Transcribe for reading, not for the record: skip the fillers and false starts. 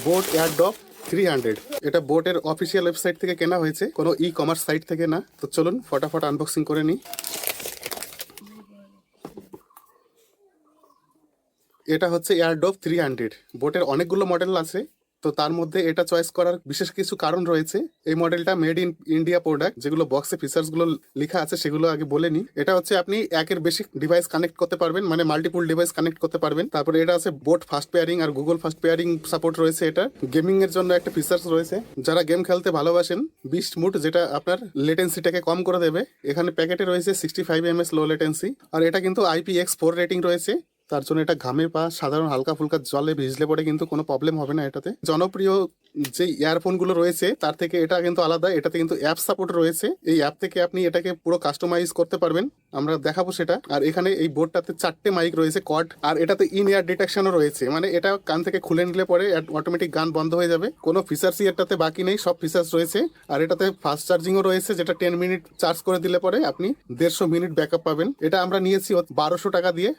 Boat airdrop 300। এটা বোটের official website থেকে কেনা হয়েছে, কোনো ই কমার্স সাইট থেকে না। তো চলুন ফটাফট আনবক্সিং করে নিই। এটা হচ্ছে এয়ারড্রপ 300। বোটের অনেকগুলো মডেল আছে, তো তার মধ্যে এটা চয়েস করার বিশেষ কিছু কারণ রয়েছে। এই মডেলটা মেড ইন ইন্ডিয়া প্রোডাক্ট, যেগুলো বক্সে ফিচার্স গুলো লেখা আছে সেগুলো আগে বলে নি। এটা হচ্ছে আপনি একের বেশি ডিভাইস কানেক্ট করতে পারবেন, মানে মাল্টিপল ডিভাইস কানেক্ট করতে পারবেন। তারপরে এটা আছে বোট ফাস্ট পেয়ারিং আর গুগল ফাস্ট পেয়ারিং সাপোর্ট রয়েছে। এটা গেমিং এর জন্য একটা ফিচার্স রয়েছে, যারা গেম খেলতে ভালোবাসেন বিস্ট মুড, যেটা আপনার লেটেন্সিটাকে কম করে দেবে। এখানে প্যাকেটে রয়েছে 65 mAh লো লেটেন্সি, আর এটা কিন্তু IPX4 রেটিং রয়েছে। তার জন্য এটা ঘামে বা সাধারণ হালকা ফুলকা জলে ভিজলে পরে কিন্তু কোনো প্রবলেম হবে না এটাতে। জনপ্রিয় যে ইয়ারফোনগুলো রয়েছে তার থেকে এটা কিন্তু আলাদা। এটাতে কিন্তু অ্যাপ সাপোর্ট রয়েছে, এই অ্যাপ থেকে আপনি এটাকে পুরো কাস্টমাইজ করতে পারবেন, আমরা দেখাবো সেটা। আর এখানে এই বোর্ডটাতে 4টে মাইক রয়েছে কর্ড, আর এটাতে ইন ইয়ার ডিটেকশনও রয়েছে, মানে এটা কান থেকে খুলে নিলে পরে অটোমেটিক গান বন্ধ হয়ে যাবে। কোনো ফিচার্সই এটাতে বাকি নেই, সব ফিচার্স রয়েছে। আর এটাতে ফাস্ট চার্জিংও রয়েছে, যেটা 10 মিনিট চার্জ করে দিলে পরে আপনি 150 মিনিট ব্যাকআপ পাবেন। এটা আমরা নিয়েছি 1200 টাকা দিয়ে।